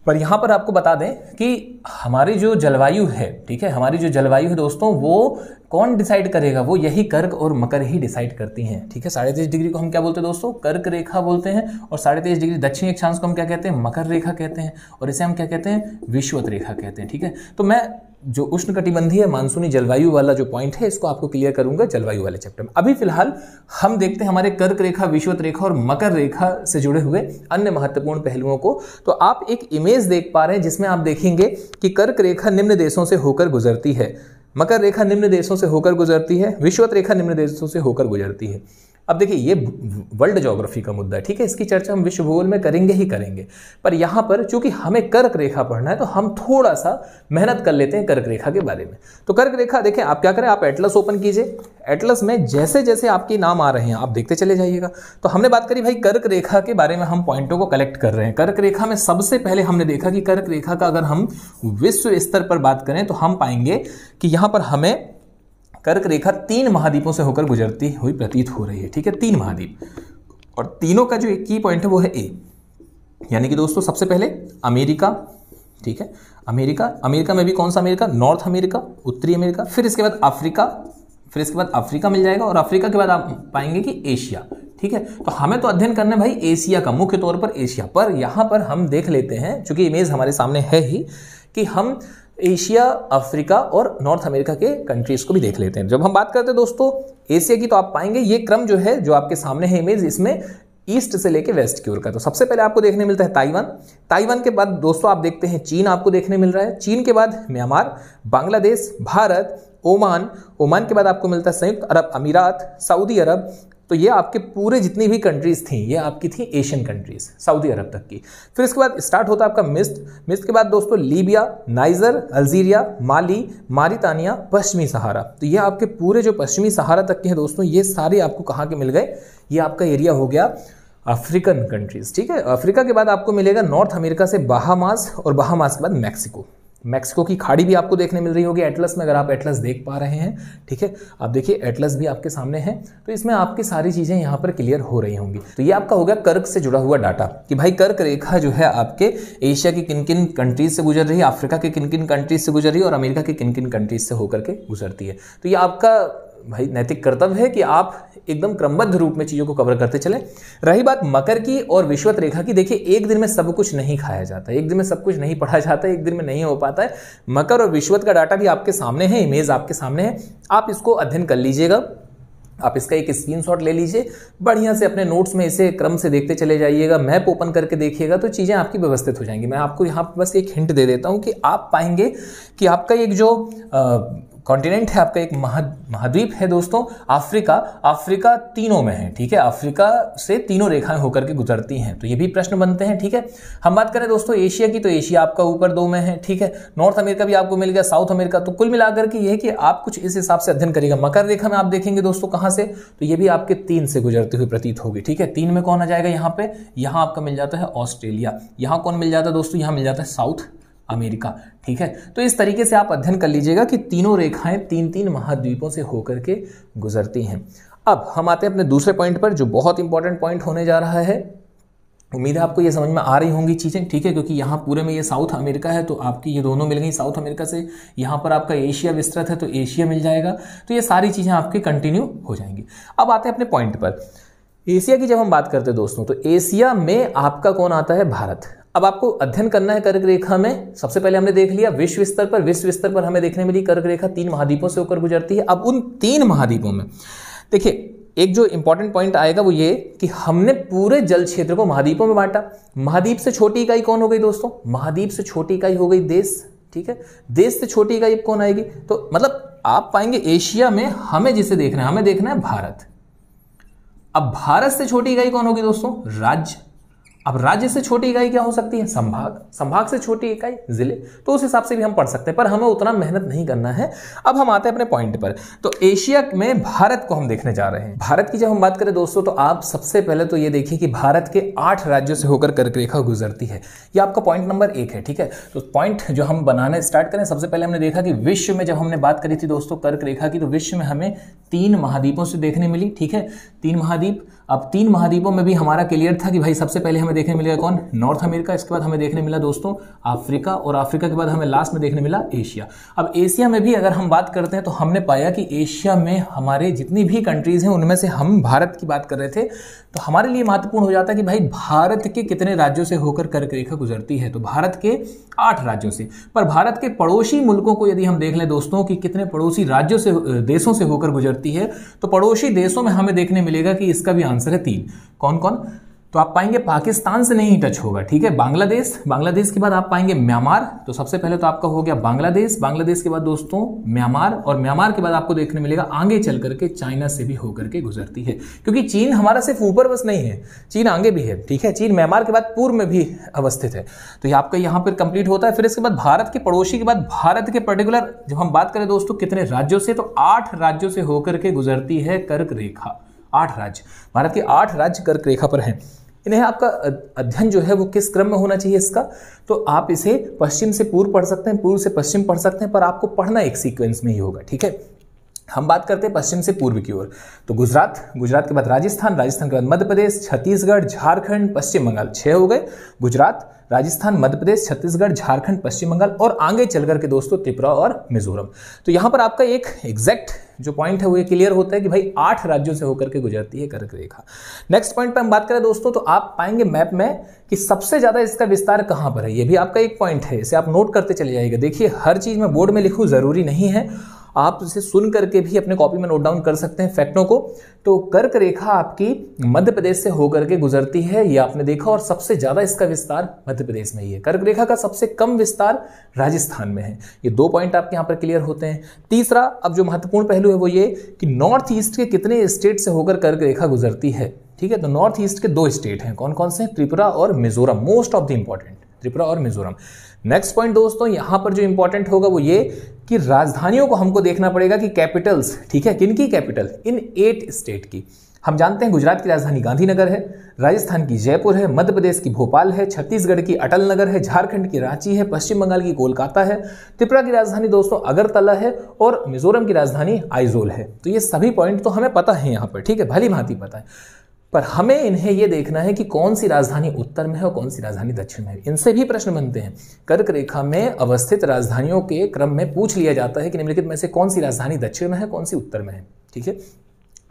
पर यहां पर आपको बता दें कि हमारी जो जलवायु है, ठीक है, हमारी जो जलवायु है दोस्तों, वो कौन डिसाइड करेगा? वो यही कर्क और मकर ही डिसाइड करती हैं, ठीक है। 23.5 डिग्री को हम क्या बोलते हैं दोस्तों? कर्क रेखा बोलते हैं, और 23.5 डिग्री दक्षिणी अक्षांश को हम क्या कहते हैं? मकर रेखा कहते हैं, और इसे हम क्या कहते हैं? विषुवत रेखा कहते हैं, ठीक है। तो मैं जो उष्णकटिबंधीय मानसूनी जलवायु वाला जो पॉइंट है, इसको आपको क्लियर करूंगा जलवायु वाले चैप्टर में। अभी फिलहाल हम देखते हैं हमारे कर्क रेखा, विषुवत रेखा और मकर रेखा से जुड़े हुए अन्य महत्वपूर्ण पहलुओं को। तो आप एक इमेज देख पा रहे हैं जिसमें आप देखेंगे कि कर्क रेखा निम्न देशों से होकर गुजरती है, मकर रेखा निम्न देशों से होकर गुजरती है, विषुवत रेखा निम्न देशों से होकर गुजरती है। अब देखिए, ये वर्ल्ड ज्योग्राफी का मुद्दा है, ठीक है, इसकी चर्चा हम विश्व भूगोल में करेंगे ही करेंगे। पर यहां पर चूंकि हमें कर्क रेखा पढ़ना है, तो हम थोड़ा सा मेहनत कर लेते हैं कर्क रेखा के बारे में। तो कर्क रेखा देखें, आप क्या करें, आप एटलस ओपन कीजिए, एटलस में जैसे जैसे आपके नाम आ रहे हैं आप देखते चले जाइएगा। तो हमने बात करी भाई कर्क रेखा के बारे में, हम पॉइंटों को कलेक्ट कर रहे हैं। कर्क रेखा में सबसे पहले हमने देखा कि कर्क रेखा का अगर हम विश्व स्तर पर बात करें, तो हम पाएंगे कि यहां पर हमें कर्क रेखा 3 महाद्वीपों से होकर गुजरती हुई प्रतीत हो रही है, ठीक है, 3 महाद्वीप, और तीनों का जो एक की पॉइंट है वो है ए, यानी कि दोस्तों सबसे पहले अमेरिका, ठीक है, अमेरिका में भी कौन सा अमेरिका? नॉर्थ अमेरिका, उत्तरी अमेरिका, फिर इसके बाद अफ्रीका, फिर इसके बाद अफ्रीका मिल जाएगा, और अफ्रीका के बाद आप पाएंगे कि एशिया, ठीक है। तो हमें तो अध्ययन करना है भाई एशिया का, मुख्य तौर पर एशिया। पर यहां पर हम देख लेते हैं, चूंकि इमेज हमारे सामने है ही, कि हम एशिया, अफ्रीका और नॉर्थ अमेरिका के कंट्रीज को भी देख लेते हैं। जब हम बात करते हैं दोस्तों एशिया की, तो आप पाएंगे ये क्रम जो है, जो आपके सामने है इमेज, इसमें ईस्ट से लेके वेस्ट की ओर का। तो सबसे पहले आपको देखने मिलता है ताइवान, ताइवान के बाद दोस्तों आप देखते हैं चीन आपको देखने मिल रहा है, चीन के बाद Myanmar, Bangladesh, Bharat, Oman, Oman के बाद आपको मिलता है संयुक्त अरब अमीरात, सऊदी अरब। तो ये आपके पूरे जितनी भी कंट्रीज थी, ये आपकी थी एशियन कंट्रीज, सऊदी अरब तक की। फिर इसके बाद स्टार्ट होता है आपका मिस्र के बाद दोस्तों लीबिया, नाइजर, अल्जीरिया, माली, मारितानिया, पश्चिमी सहारा। तो ये आपके पूरे जो पश्चिमी सहारा तक के हैं दोस्तों, ये सारे आपको कहाँ के मिल गए? ये आपका एरिया हो गया अफ्रीकन कंट्रीज, ठीक है। अफ्रीका के बाद आपको मिलेगा नॉर्थ अमेरिका से बहामास, और बहामास के बाद मैक्सिको। मैक्सिको की खाड़ी भी आपको देखने मिल रही होगी एटलस में, अगर आप एटलस देख पा रहे हैं, ठीक है। आप देखिए एटलस भी आपके सामने है, तो इसमें आपकी सारी चीजें यहाँ पर क्लियर हो रही होंगी। तो ये आपका हो गया कर्क से जुड़ा हुआ डाटा, कि भाई कर्क रेखा जो है आपके एशिया की किन किन कंट्रीज से गुजर रही है, अफ्रीका के किन किन कंट्रीज से गुजर रही है, और अमेरिका के किन किन कंट्रीज से होकर के गुजरती है। तो ये आपका भाई नैतिक कर्तव्य है कि आप एकदम क्रमबद्ध रूप में चीजों को कवर करते चले। रही बात मकर की और विषुवत रेखा की, देखिए एक दिन में सब कुछ नहीं खाया जाता, एक दिन में सब कुछ नहीं पढ़ा जाता, एक दिन में नहीं हो पाता है। मकर और विषुवत का डाटा भी आपके सामने है, इमेज आपके सामने है, आप इसको अध्ययन कर लीजिएगा। आप इसका एक स्क्रीनशॉट ले लीजिए, बढ़िया से अपने नोट्स में इसे क्रम से देखते चले जाइएगा, मैप ओपन करके देखिएगा, तो चीज़ें आपकी व्यवस्थित हो जाएंगी। मैं आपको यहाँ पर बस एक हिंट दे देता हूँ कि आप पाएंगे कि आपका एक जो कॉन्टिनेंट है, आपका एक महाद्वीप है दोस्तों अफ्रीका, अफ्रीका तीनों में है, ठीक है, अफ्रीका से तीनों रेखाएं होकर के गुजरती हैं। तो ये भी प्रश्न बनते हैं, ठीक है। हम बात करें दोस्तों एशिया की, तो एशिया आपका ऊपर 2 में है, ठीक है। नॉर्थ अमेरिका भी आपको मिल गया, साउथ अमेरिका। तो कुल मिलाकर के ये है कि आप कुछ इस हिसाब से अध्ययन करिएगा। मकर रेखा में आप देखेंगे दोस्तों कहां से, तो ये भी आपके 3 से गुजरती हुई प्रतीत होगी, ठीक है। 3 में कौन आ जाएगा यहाँ पे? यहाँ आपका मिल जाता है ऑस्ट्रेलिया। यहाँ कौन मिल जाता है दोस्तों? यहाँ मिल जाता है साउथ अमेरिका, ठीक है। तो इस तरीके से आप अध्ययन कर लीजिएगा कि तीनों रेखाएं 3-3 महाद्वीपों से होकर के गुजरती हैं। अब हम आते हैं अपने दूसरे पॉइंट पर, जो बहुत इंपॉर्टेंट पॉइंट होने जा रहा है। उम्मीद है आपको ये समझ में आ रही होंगी चीजें, ठीक है, क्योंकि यहाँ पूरे में ये साउथ अमेरिका है, तो आपकी ये दोनों मिल गई साउथ अमेरिका से। यहाँ पर आपका एशिया विस्तृत है, तो एशिया मिल जाएगा। तो ये सारी चीजें आपकी कंटिन्यू हो जाएंगी। अब आते हैं अपने पॉइंट पर। एशिया की जब हम बात करते हैं दोस्तों, तो एशिया में आपका कौन आता है? भारत। अब आपको अध्ययन करना है कर्क रेखा में। सबसे पहले हमने देख लिया विश्व स्तर पर हमें देखने मिली कर्क रेखा 3 महाद्वीपों से होकर गुजरती है। अब उन 3 महाद्वीपों में देखिए एक जो इंपॉर्टेंट पॉइंट आएगा वो ये कि हमने पूरे जल क्षेत्र को महाद्वीपों में बांटा। महाद्वीप से छोटी इकाई कौन हो गई दोस्तों? महाद्वीप से छोटी इकाई हो गई देश, ठीक है। देश से छोटी इकाई कौन आएगी? तो मतलब आप पाएंगे एशिया में हमें जिसे देखना है, हमें देखना है भारत। अब भारत से छोटी इकाई कौन होगी दोस्तों? राज्य। अब राज्य से छोटी इकाई क्या हो सकती है? संभाग। संभाग से छोटी इकाई जिले। तो उस हिसाब से भी हम पढ़ सकते हैं, पर हमें उतना मेहनत नहीं करना है। अब हम आते हैं अपने पॉइंट पर। तो एशिया में भारत को हम देखने जा रहे हैं। भारत की जब हम बात करें दोस्तों, तो आप सबसे पहले तो ये देखिए कि भारत के 8 राज्यों से होकर कर्क रेखा गुजरती है। ये आपका पॉइंट नंबर 1 है, ठीक है। तो पॉइंट जो हम बनाने स्टार्ट करें, सबसे पहले हमने देखा कि विश्व में जब हमने बात करी थी दोस्तों कर्क रेखा की, तो विश्व में हमें 3 महाद्वीपों से देखने मिली, ठीक है। 3 महाद्वीप। अब 3 महाद्वीपों में भी हमारा क्लियर था कि भाई सबसे पहले हमें देखने मिलेगा कौन? North America. इसके बाद हमें देखने मिला दोस्तों अफ्रीका, और अफ्रीका के बाद हमें लास्ट में देखने मिला एशिया। अब एशिया में भी अगर हम बात करते हैं तो हमने पाया कि एशिया में हमारे जितनी भी कंट्रीज हैं उनमें से हम भारत की बात कर रहे थे, तो हमारे लिए महत्वपूर्ण हो जाता है कि भाई भारत के कितने राज्यों से होकर कर्क रेखा गुजरती है। तो भारत के 8 राज्यों से। पर भारत के पड़ोसी मुल्कों को यदि हम देख लें दोस्तों कि कितने पड़ोसी राज्यों से, देशों से होकर गुजरती है, तो पड़ोसी देशों में हमें देखने मिलेगा कि इसका भी आंसर है 3। कौन कौन? तो आप पाएंगे पाकिस्तान से नहीं टच होगा, ठीक है। बांग्लादेश, बांग्लादेश के बाद आप पाएंगे म्यांमार। तो सबसे पहले तो आपका हो गया बांग्लादेश, बांग्लादेश के बाद दोस्तों म्यांमार, और म्यांमार के बाद आपको देखने मिलेगा आगे चल करके चाइना से भी होकर के गुजरती है, क्योंकि चीन हमारा सिर्फ ऊपर बस नहीं है, चीन आगे भी है, ठीक है। चीन म्यांमार के बाद पूर्व में भी अवस्थित है। तो ये आपका यहाँ पर कंप्लीट होता है। फिर इसके बाद भारत के पड़ोसी के बाद भारत के पर्टिकुलर जब हम बात करें दोस्तों कितने राज्यों से, तो 8 राज्यों से होकर के गुजरती है कर्क रेखा। 8 राज्य, भारत के 8 राज्य कर्क रेखा पर हैं। इन्हें आपका अध्ययन जो है वो किस क्रम में होना चाहिए इसका, तो आप इसे पश्चिम से पूर्व पढ़ सकते हैं, पूर्व से पश्चिम पढ़ सकते हैं, पर आपको पढ़ना एक सीक्वेंस में ही होगा, ठीक है। हम बात करते हैं पश्चिम से पूर्व की ओर, तो गुजरात, गुजरात के बाद राजस्थान, राजस्थान के बाद मध्य प्रदेश, छत्तीसगढ़, झारखंड, पश्चिम बंगाल। 6 हो गए। गुजरात, राजस्थान, मध्य प्रदेश, छत्तीसगढ़, झारखंड, पश्चिम बंगाल, और आगे चल करके दोस्तों त्रिपुरा और मिजोरम। तो यहां पर आपका एक एग्जैक्ट जो पॉइंट है वो ये क्लियर होता है कि भाई 8 राज्यों से होकर के गुजरती है कर्क रेखा। नेक्स्ट पॉइंट पे हम बात करें दोस्तों, तो आप पाएंगे मैप में कि सबसे ज्यादा इसका विस्तार कहां पर है। ये भी आपका एक पॉइंट है, इसे आप नोट करते चले जाइएगा। देखिए हर चीज में बोर्ड में लिखूं जरूरी नहीं है, आप इसे सुन करके भी अपने कॉपी में नोट डाउन कर सकते हैं फैक्टों को। तो कर्क रेखा आपकी मध्य प्रदेश से होकर के गुजरती है, ये आपने देखा, और सबसे ज्यादा इसका विस्तार मध्य प्रदेश में ही है। कर्क रेखा का सबसे कम विस्तार राजस्थान में है। ये 2 पॉइंट आपके यहां पर क्लियर होते हैं। तीसरा अब जो महत्वपूर्ण पहलू है वो ये कि नॉर्थ ईस्ट के कितने स्टेट से होकर कर्क रेखा गुजरती है, ठीक है। तो नॉर्थ ईस्ट के 2 स्टेट हैं, कौन कौन से? त्रिपुरा और Mizoram, most of the important, Tripura और मिजोरम। नेक्स्ट पॉइंट दोस्तों यहां पर जो इंपॉर्टेंट होगा वो ये कि राजधानियों को हमको देखना पड़ेगा कि कैपिटल्स, ठीक है, किन की कैपिटल? इन 8 स्टेट की। हम जानते हैं गुजरात की राजधानी गांधीनगर है, राजस्थान की जयपुर है, मध्य प्रदेश की भोपाल है, छत्तीसगढ़ की अटल नगर है, झारखंड की रांची है, पश्चिम बंगाल की कोलकाता है, त्रिपुरा की राजधानी दोस्तों अगरतला है, और मिजोरम की राजधानी आइजोल है। तो ये सभी पॉइंट तो हमें पता है यहाँ पर, ठीक है, भली भांति पता है, पर हमें इन्हें यह देखना है कि कौन सी राजधानी उत्तर में है और कौन सी राजधानी दक्षिण में है। इनसे भी प्रश्न बनते हैं। कर्क रेखा में अवस्थित राजधानियों के क्रम में पूछ लिया जाता है कि निम्नलिखित में से कौन सी राजधानी दक्षिण में है, कौन सी उत्तर में है, ठीक है,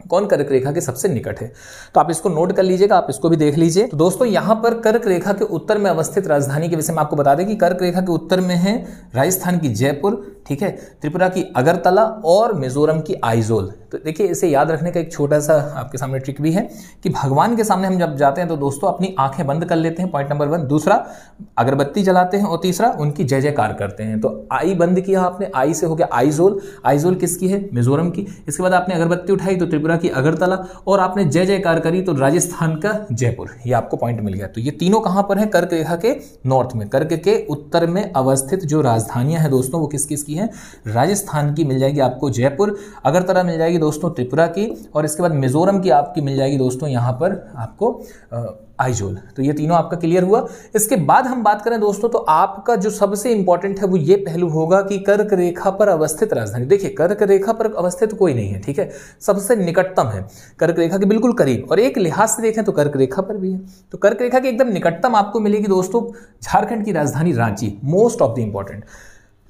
कौन कर्क रेखा के सबसे निकट है। तो आप इसको नोट कर लीजिएगा, आप इसको भी देख लीजिए। तो दोस्तों यहां पर कर्क रेखा के उत्तर में अवस्थित राजधानी के विषय में आपको बता दें कि कर्क रेखा के उत्तर में है राजस्थान की जयपुर, ठीक है, त्रिपुरा की अगरतला और मिजोरम की आइजोल। तो देखिए इसे याद रखने का एक छोटा सा आपके सामने ट्रिक भी है कि भगवान के सामने हम जब जाते हैं तो दोस्तों अपनी आंखें बंद कर लेते हैं, पॉइंट नंबर 1। दूसरा अगरबत्ती जलाते हैं, और तीसरा उनकी जय जयकार करते हैं। तो आई बंद किया आपने, आई से हो गया आइजोल, आइजोल किसकी है? मिजोरम की। इसके बाद आपने अगरबत्ती उठाई तो त्रिपुरा की अगरतला, और आपने जय जयकार करी तो राजस्थान का जयपुर। ये आपको पॉइंट मिल गया। तो ये तीनों कहां पर है? कर्क रेखा के नॉर्थ में। कर्क के उत्तर में अवस्थित जो राजधानियां हैं दोस्तों वो किस किस की हैं? राजस्थान की मिल जाएगी आपको जयपुर, अगरतला मिल जाएगी दोस्तों त्रिपुरा की, और इसके बाद मिजोरम की आपकी मिल जाएगी दोस्तों यहां पर आपको आइजोल। तो ये तीनों आपका क्लियर हुआ। इसके बाद हम बात करें दोस्तों तो आपका जो सबसे इंपॉर्टेंट है वो ये पहलू होगा कि कर्क रेखा पर अवस्थित राजधानी। देखिए कर्क रेखा पर अवस्थित कोई नहीं है, ठीक है, सबसे निकटतम है कर्क रेखा के बिल्कुल करीब, और एक लिहाज से देखें तो कर्क रेखा पर भी है। तो कर्क रेखा के एकदम निकटतम आपको मिलेगी दोस्तों झारखंड की राजधानी Ranchi, most of the important.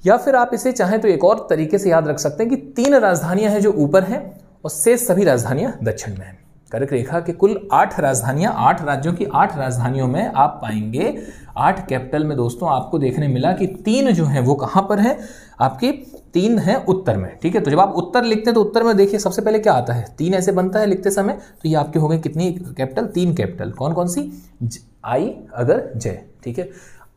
या फिर आप इसे चाहें तो एक और तरीके से याद रख सकते हैं कि 3 राजधानियां हैं जो ऊपर हैं और शेष सभी राजधानियां दक्षिण में हैं। कर्क रेखा के कुल 8 राजधानियां, 8 राज्यों की 8 राजधानियों में आप पाएंगे 8 कैपिटल में दोस्तों आपको देखने मिला कि 3 जो है वो कहां पर है, आपकी 3 है उत्तर में। ठीक है, तो जब आप उत्तर लिखते हैं तो उत्तर में देखिए सबसे पहले क्या आता है, 3 ऐसे बनता है लिखते समय। तो ये आपके हो गए कितनी कैपिटल, 3 कैपिटल। कौन कौन सी, आई, अगर, जय। ठीक है,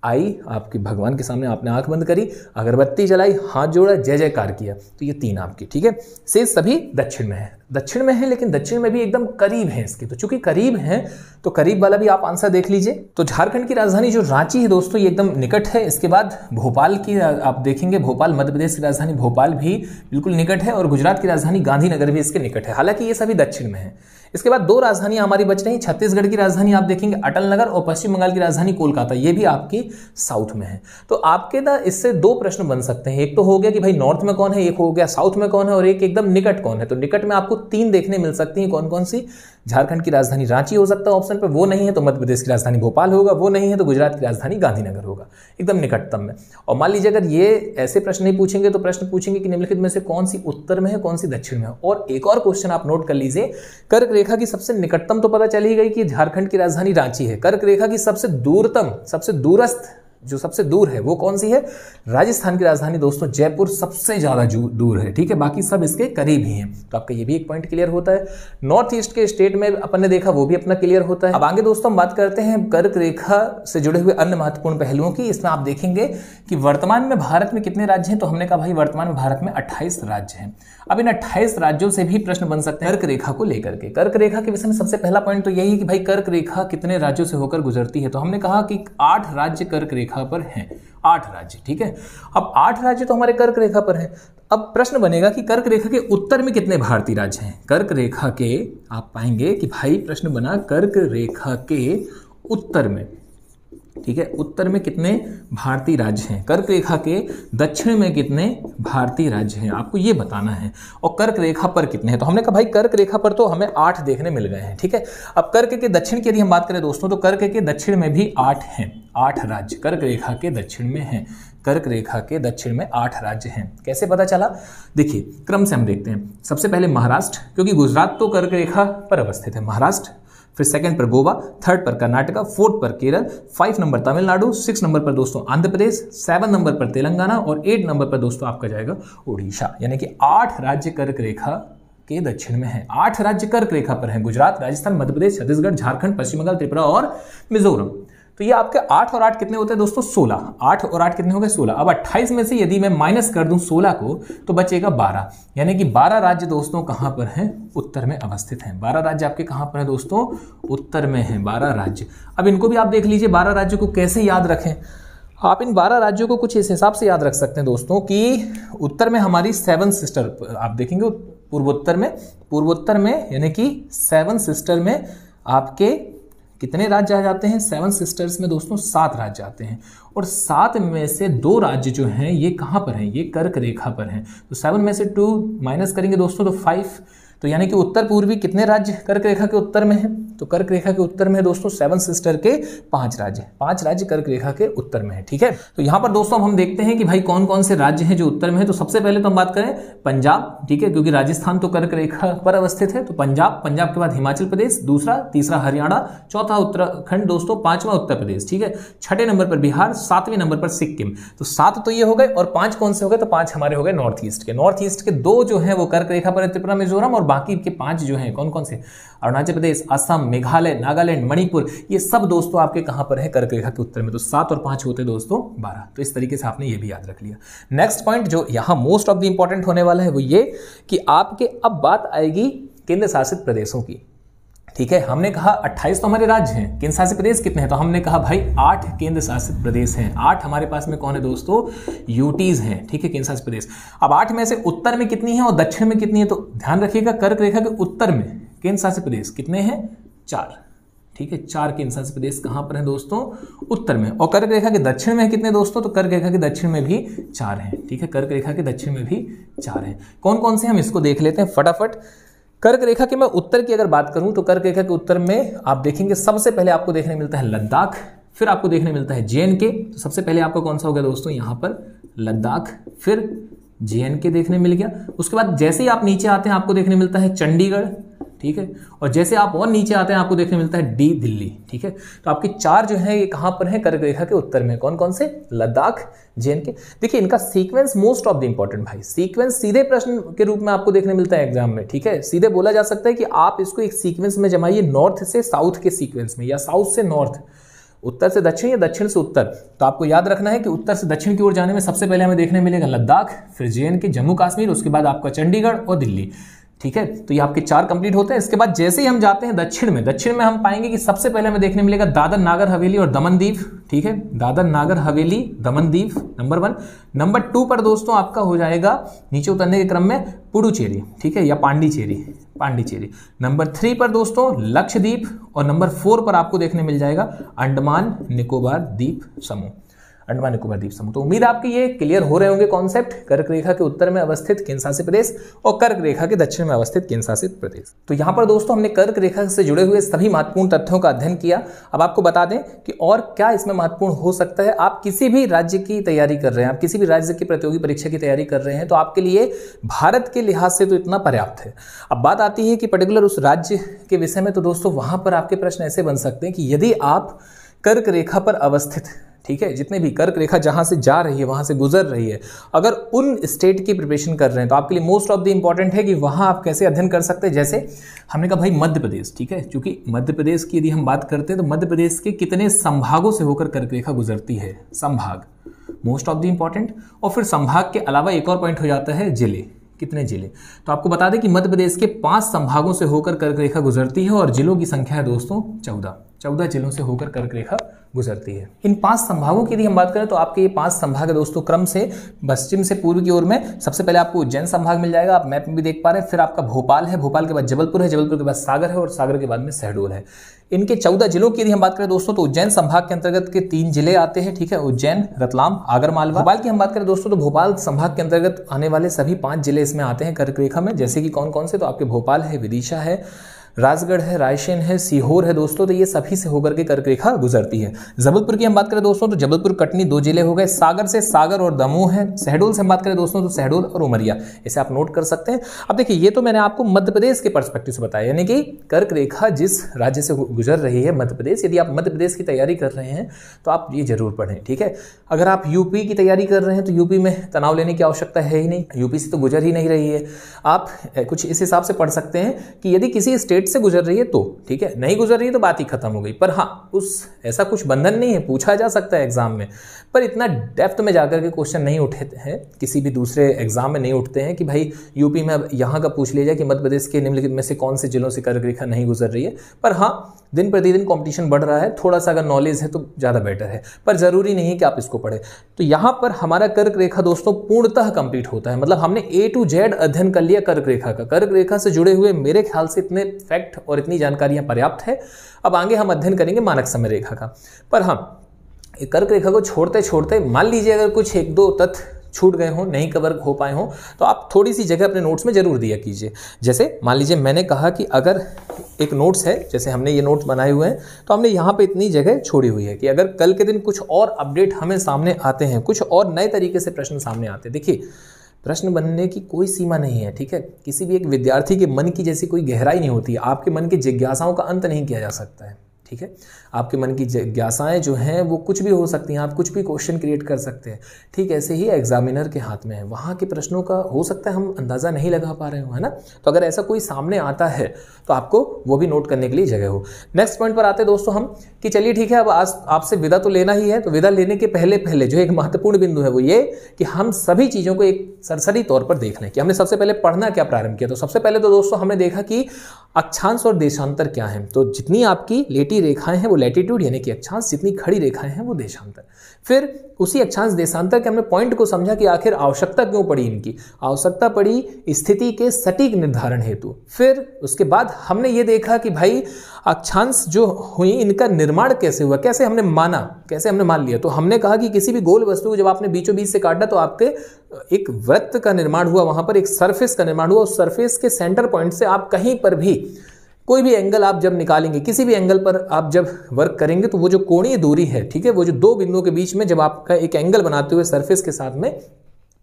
आई आपकी भगवान के सामने आपने आंख बंद करी, अगरबत्ती जलाई, हाथ जोड़ा, जय जयकार किया, तो ये 3 आपकी। ठीक है, से सभी दक्षिण में है, दक्षिण में है, लेकिन दक्षिण में भी एकदम करीब है इसके। तो चूंकि करीब है तो करीब वाला भी आप आंसर देख लीजिए। तो झारखंड की राजधानी जो रांची है दोस्तों ये एकदम निकट है। इसके बाद भोपाल की आप देखेंगे, भोपाल मध्य प्रदेश की राजधानी भोपाल भी बिल्कुल निकट है, और गुजरात की राजधानी गांधीनगर भी इसके निकट है। हालांकि ये सभी दक्षिण में है। इसके बाद 2 राजधानियां हमारी बच रही, छत्तीसगढ़ की राजधानी आप देखेंगे अटल नगर, और पश्चिम बंगाल की राजधानी कोलकाता, ये भी आपकी साउथ में है। तो आपके ना इससे 2 प्रश्न बन सकते हैं। एक तो हो गया कि भाई नॉर्थ में कौन है, एक हो गया साउथ में कौन है, और एक एकदम निकट कौन है। तो निकट में आपको 3 देखने मिल सकती हैं। कौन कौन सी, झारखंड की राजधानी रांची हो सकता है ऑप्शन पे, वो नहीं है तो मध्य प्रदेश की राजधानी भोपाल होगा, वो नहीं है तो गुजरात की राजधानी गांधीनगर होगा, एकदम निकटतम में। और मान लीजिए अगर ये ऐसे प्रश्न नहीं पूछेंगे तो प्रश्न पूछेंगे कि निम्नलिखित में से कौन सी उत्तर में है, कौन सी दक्षिण में है। और एक और क्वेश्चन आप नोट कर लीजिए, कर्क रेखा की सबसे निकटतम तो पता चल ही गई कि झारखंड की राजधानी रांची है। कर्क रेखा की सबसे दूरतम, सबसे दूरस्थ, जो सबसे दूर है वो कौन सी है, राजस्थान की राजधानी दोस्तों जयपुर सबसे ज्यादा दूर है। ठीक है, बाकी सब इसके करीब ही हैं। तो आपका ये भी एक पॉइंट क्लियर होता है। नॉर्थ ईस्ट के स्टेट में अपन ने देखा, वो भी अपना क्लियर होता है। अब आगे दोस्तों हम बात करते हैं कर्क रेखा से जुड़े हुए अन्य महत्वपूर्ण पहलुओं की। इसमें आप देखेंगे कि वर्तमान में भारत में कितने राज्य हैं, तो हमने कहा भाई वर्तमान में भारत में 28 राज्य हैं। अब इन 28 राज्यों से भी प्रश्न बन सकते हैं कर्क रेखा को लेकर के। कर्क रेखा के विषय में सबसे पहला पॉइंट तो यही है कि भाई कर्क रेखा कितने राज्यों से होकर गुजरती है। तो हमने कहा कि 8 राज्य कर्क रेखा पर हैं, 8 राज्य। ठीक है, अब 8 राज्य तो हमारे कर्क रेखा पर हैं। अब प्रश्न बनेगा कि कर्क रेखा के उत्तर में कितने भारतीय राज्य हैं। कर्क रेखा के आप पाएंगे कि भाई प्रश्न बना कर्क रेखा के उत्तर में, ठीक है, उत्तर में कितने भारतीय राज्य हैं, कर्क रेखा के दक्षिण में कितने भारतीय राज्य हैं, आपको ये बताना है। और कर्क रेखा पर कितने हैं, तो हमने कहा भाई कर्क रेखा पर तो हमें 8 देखने मिल गए हैं। ठीक है, अब कर्क के दक्षिण की यदि हम बात करें दोस्तों, तो कर्क के दक्षिण में भी 8 हैं, 8 राज्य कर्क रेखा के दक्षिण में हैं। कर्क रेखा के दक्षिण में 8 राज्य हैं। कैसे पता चला, देखिए क्रम से हम देखते हैं। सबसे पहले महाराष्ट्र, क्योंकि गुजरात तो कर्क रेखा पर अवस्थित है, महाराष्ट्र। फिर 2nd पर गोवा, 3rd पर कर्नाटका, 4th पर केरल, 5 नंबर तमिलनाडु, 6 नंबर पर दोस्तों आंध्र प्रदेश, 7 नंबर पर तेलंगाना, और 8 नंबर पर दोस्तों आपका जाएगा उड़ीसा। यानी कि 8 राज्य कर्क रेखा के दक्षिण में है। 8 राज्य कर्क रेखा पर हैं, गुजरात, राजस्थान, मध्य प्रदेश, छत्तीसगढ़, झारखंड, पश्चिम बंगाल, त्रिपुरा और मिजोरम। तो ये आपके 8 और 8 कितने होते हैं दोस्तों, 16। 8 और 8 कितने हो गए, 16। अब 28 में से यदि मैं माइनस कर दूं 16 को तो बचेगा 12, यानी कि 12 राज्य दोस्तों कहां पर हैं, उत्तर में अवस्थित हैं। 12 राज्य आपके कहां पर हैं दोस्तों, उत्तर में हैं 12 राज्य। अब इनको भी आप देख लीजिए, 12 राज्यों को कैसे याद रखें। आप इन 12 राज्यों को कुछ इस हिसाब से याद रख सकते हैं दोस्तों कि उत्तर में हमारी 7 सिस्टर, आप देखेंगे पूर्वोत्तर में यानी कि 7 सिस्टर में आपके कितने राज्य आ जाते हैं, 7 सिस्टर्स में दोस्तों 7 राज्य आते हैं। और 7 में से 2 राज्य जो हैं ये कहां पर हैं, ये कर्क रेखा पर हैं। तो 7 में से 2 माइनस करेंगे दोस्तों तो 5, तो यानी कि उत्तर पूर्वी कितने राज्य कर्क रेखा के उत्तर में हैं, तो कर्क रेखा के उत्तर में दोस्तों 7 सिस्टर के 5 राज्य कर्क रेखा के उत्तर में है। ठीक है, तो यहां पर दोस्तों हम देखते हैं कि भाई कौन कौन से राज्य हैं जो उत्तर में है। तो सबसे पहले तो हम बात करें पंजाब, ठीक है, क्योंकि राजस्थान तो कर्क रेखा पर अवस्थित है। तो पंजाब के बाद हिमाचल प्रदेश, तीसरा हरियाणा, चौथा उत्तराखंड दोस्तों, 5वां उत्तर प्रदेश, ठीक है, 6ठे नंबर पर बिहार, 7वें नंबर पर सिक्किम। तो 7 तो ये हो गए, और 5 कौन से हो गए, तो 5 हमारे हो गए नॉर्थ ईस्ट के 2 जो है वो कर्क रेखा पर, त्रिपुरा, मिजोरम, और बाकी के 5 जो हैं कौन कौन से, अरुणाचल प्रदेश, असम, मेघालय, नागालैंड, मणिपुर, ये सब दोस्तों आपके कहां पर है, कर्क रेखा के उत्तर में। तो 7 और 5 होते दोस्तों 12। तो इस तरीके से आपने ये भी याद रख लिया। नेक्स्ट पॉइंट जो यहां मोस्ट ऑफ द इंपॉर्टेंट होने वाला है वो ये कि आपके अब बात आएगी केंद्र शासित प्रदेशों की। ठीक है, हमने कहा 28 तो हमारे राज्य हैं, केंद्र शासित प्रदेश कितने हैं, तो हमने कहा भाई 8 केंद्र शासित प्रदेश हैं। 8 हमारे पास में कौन है दोस्तों, यूटीज हैं। ठीक है, केंद्र शासित प्रदेश। अब 8 में से उत्तर में कितनी है और दक्षिण में कितनी है, तो ध्यान रखिएगा कर्क रेखा के उत्तर में केंद्र शासित प्रदेश कितने हैं, 4। ठीक है, 4 केंद्र शासित प्रदेश कहां पर हैं दोस्तों, उत्तर में। और कर्क रेखा के दक्षिण में कितने दोस्तों, तो कर्क रेखा के दक्षिण में भी 4 हैं। ठीक है, कर्क रेखा के दक्षिण में भी 4 हैं। कौन कौन से, हम इसको देख लेते हैं फटाफट। कर्क रेखा के मैं उत्तर की अगर बात करूं तो कर्क रेखा के उत्तर में आप देखेंगे सबसे पहले आपको देखने मिलता है लद्दाख, फिर आपको देखने मिलता है JNK। तो सबसे पहले आपका कौन सा हो गया दोस्तों, यहां पर लद्दाख, फिर JNK देखने मिल गया। उसके बाद जैसे ही आप नीचे आते हैं आपको देखने मिलता है चंडीगढ़, ठीक है, और जैसे आप और नीचे आते हैं आपको देखने मिलता है डी दिल्ली, ठीक है। तो आपके 4 जो है ये कहां पर है, कर्क रेखा के उत्तर में। कौन कौन से? लद्दाख, जे-एंड-के। देखिए इनका sequence most of the important भाई, सीक्वेंस सीधे प्रश्न के रूप में आपको देखने मिलता है एग्जाम में, ठीक है। सीधे बोला जा सकता है कि आप इसको एक सीक्वेंस में जमाइए, नॉर्थ से साउथ के सीक्वेंस में, या साउथ से नॉर्थ, उत्तर से दक्षिण या दक्षिण से उत्तर। तो आपको याद रखना है कि उत्तर से दक्षिण की ओर जाने में सबसे पहले हमें देखने मिलेगा लद्दाख, फिर जे-एंड-के, जम्मू कश्मीर, उसके बाद आपका चंडीगढ़ और दिल्ली, ठीक है। तो ये आपके 4 कंप्लीट होते हैं। इसके बाद जैसे ही हम जाते हैं दक्षिण में हम पाएंगे कि सबसे पहले हमें देखने मिलेगा दादर नागर हवेली और दमन दीव, ठीक है। दादर नागर हवेली, दमन दीव नंबर 1। नंबर 2 पर दोस्तों आपका हो जाएगा नीचे उतरने के क्रम में पुडुचेरी, ठीक है, या पांडिचेरी। नंबर 3 पर दोस्तों लक्षद्वीप, और नंबर 4 पर आपको देखने मिल जाएगा अंडमान निकोबार द्वीप समूह, अंडमान निकोबार द्वीप समूह। तो उम्मीद आपके ये क्लियर हो रहे होंगे कॉन्सेप्ट, कर्क रेखा के उत्तर में अवस्थित केंद्र शासित प्रदेश और कर्क रेखा के दक्षिण में अवस्थित केंद्र शासित प्रदेश। तो यहाँ पर दोस्तों हमने कर्क रेखा से जुड़े हुए सभी महत्वपूर्ण तथ्यों का अध्ययन किया। अब आपको बता दें कि और क्या इसमें महत्वपूर्ण हो सकता है। आप किसी भी राज्य की तैयारी कर रहे हैं, आप किसी भी राज्य की प्रतियोगी परीक्षा की तैयारी कर रहे हैं, तो आपके लिए भारत के लिहाज से तो इतना पर्याप्त है। अब बात आती है कि पर्टिकुलर उस राज्य के विषय में, तो दोस्तों वहां पर आपके प्रश्न ऐसे बन सकते हैं कि यदि आप कर्क रेखा पर अवस्थित, ठीक है, जितने भी कर्क रेखा जहां से जा रही है, वहां से गुजर रही है, अगर उन स्टेट की प्रिपरेशन कर रहे हैं तो आपके लिए मोस्ट ऑफ द इंपॉर्टेंट है कि वहां आप कैसे अध्ययन कर सकते हैं। जैसे हमने कहा भाई मध्य प्रदेश, ठीक है, क्योंकि मध्य प्रदेश की यदि हम बात करते हैं तो मध्य प्रदेश के कितने संभागों से होकर कर्क रेखा गुजरती है, संभाग, मोस्ट ऑफ द इंपॉर्टेंट। और फिर संभाग के अलावा एक और पॉइंट हो जाता है जिले, कितने जिले। तो आपको बता दें कि मध्य प्रदेश के 5 संभागों से होकर कर्क रेखा गुजरती है, और जिलों की संख्या है दोस्तों 14 जिलों से होकर कर्क रेखा गुजरती है। इन 5 संभागों की यदि हम बात करें तो आपके ये 5 संभाग है दोस्तों, क्रम से पश्चिम से पूर्व की ओर में। सबसे पहले आपको उज्जैन संभाग मिल जाएगा, आप मैप में भी देख पा रहे हैं। फिर आपका भोपाल है, भोपाल के बाद जबलपुर है, जबलपुर के बाद सागर है, और सागर के बाद में शहडोल है। इनके 14 जिलों की यदि हम बात करें दोस्तों तो उज्जैन संभाग के अंतर्गत के 3 जिले आते हैं, ठीक है, उज्जैन, रतलाम, आगरमालवा। भोपाल की हम बात करें दोस्तों तो भोपाल संभाग के अंतर्गत आने वाले सभी 5 जिले इसमें आते हैं कर्क रेखा में। जैसे कि कौन कौन से, तो आपके भोपाल है, विदिशा है, राजगढ़ है, रायसेन है, सीहोर है दोस्तों। तो ये सभी से होकर के कर्क रेखा गुजरती है। जबलपुर की हम बात करें दोस्तों तो जबलपुर, कटनी 2 जिले हो गए। सागर से सागर और दमोह है। शहडोल से हम बात करें दोस्तों तो शहडोल और उमरिया, इसे आप नोट कर सकते हैं। अब देखिए ये तो मैंने आपको मध्य प्रदेश के पर्सपेक्टिव से बताया, यानी कि कर्क रेखा जिस राज्य से गुजर रही है मध्य प्रदेश। यदि आप मध्य प्रदेश की तैयारी कर रहे हैं तो आप ये जरूर पढ़ें, ठीक है। अगर आप यूपी की तैयारी कर रहे हैं तो यूपी में तनाव लेने की आवश्यकता है ही नहीं, यूपी से तो गुजर ही नहीं रही है। आप कुछ इस हिसाब से पढ़ सकते हैं कि यदि किसी स्टेट से गुजर रही है तो ठीक है, नहीं गुजर रही है तो बात ही खत्म हो गई। पर हाँ, उस ऐसा कुछ बंधन नहीं है, पूछा जा सकता है एग्जाम में, पर इतना डेप्थ में जाकर के क्वेश्चन नहीं उठे हैं, किसी भी दूसरे एग्जाम में नहीं उठते हैं कि भाई यूपी में अब यहाँ का पूछ लिया जाए कि मध्य प्रदेश के निम्नलिखित में से कौन से जिलों से कर्क रेखा नहीं गुजर रही है। पर हाँ, दिन प्रतिदिन कंपटीशन बढ़ रहा है, थोड़ा सा अगर नॉलेज है तो ज़्यादा बेटर है, पर जरूरी नहीं है कि आप इसको पढ़ें। तो यहाँ पर हमारा कर्क रेखा दोस्तों पूर्णतः कंप्लीट होता है, मतलब हमने A to Z अध्ययन कर लिया कर्क रेखा का। कर्क रेखा से जुड़े हुए मेरे ख्याल से इतने फैक्ट और इतनी जानकारियां पर्याप्त है। अब आगे हम अध्ययन करेंगे मानक समय रेखा का। पर हम कर्क रेखा को छोड़ते छोड़ते मान लीजिए अगर कुछ 1-2 तथ्य छूट गए हों, नहीं कवर हो पाए हों, तो आप थोड़ी सी जगह अपने नोट्स में जरूर दिया कीजिए। जैसे मान लीजिए मैंने कहा कि अगर एक नोट्स है, जैसे हमने ये नोट्स बनाए हुए हैं, तो हमने यहाँ पे इतनी जगह छोड़ी हुई है कि अगर कल के दिन कुछ और अपडेट हमें सामने आते हैं, कुछ और नए तरीके से प्रश्न सामने आते हैं। देखिए प्रश्न बनने की कोई सीमा नहीं है, ठीक है। किसी भी एक विद्यार्थी के मन की जैसी कोई गहराई नहीं होती है, आपके मन की जिज्ञासाओं का अंत नहीं किया जा सकता है, ठीक है। आपके मन की जिज्ञासाएं जो हैं वो कुछ भी हो सकती हैं, आप कुछ भी क्वेश्चन क्रिएट कर सकते हैं, ठीक ऐसे ही एग्जामिनर के हाथ में है। वहाँ के प्रश्नों का हो सकता है हम अंदाज़ा नहीं लगा पा रहे हो, है ना। तो अगर ऐसा कोई सामने आता है तो आपको वो भी नोट करने के लिए जगह हो। नेक्स्ट पॉइंट पर आते हैं दोस्तों हम कि चलिए ठीक है, अब आज आपसे विदा तो लेना ही है। तो विदा लेने के पहले जो एक महत्वपूर्ण बिंदु है वो ये कि हम सभी चीज़ों को एक सरसरी तौर पर देख लें कि हमने सबसे पहले पढ़ना क्या प्रारंभ किया। तो सबसे पहले तो दोस्तों हमने देखा कि अक्षांश और देशांतर क्या है। तो जितनी आपकी लेटी रेखाएं हैं वो लैटिट्यूड यानी कि अक्षांश, जितनी खड़ी रेखाएं हैं वो देशांतर। फिर उसी अक्षांश देशांतर के हमने पॉइंट को समझा कि आखिर आवश्यकता क्यों पड़ी इनकी। आवश्यकता पड़ी स्थिति के सटीक निर्धारण हेतु। फिर उसके बाद हमने ये देखा कि भाई अक्षांश जो हुई इनका निर्माण कैसे हुआ, कैसे हमने मान लिया। तो हमने कहा कि किसी भी गोल वस्तु को जब आपने बीचों बीच से काटा तो आपके एक वृत्त का निर्माण हुआ, वहां पर एक सरफेस का निर्माण हुआ। उस सरफेस के सेंटर पॉइंट से आप कहीं पर भी कोई भी एंगल आप जब निकालेंगे, किसी भी एंगल पर आप जब वर्क करेंगे तो वो जो कोणीय दूरी है, ठीक है, वो जो 2 बिंदुओं के बीच में जब आपका एक एंगल बनाते हुए सरफेस के साथ में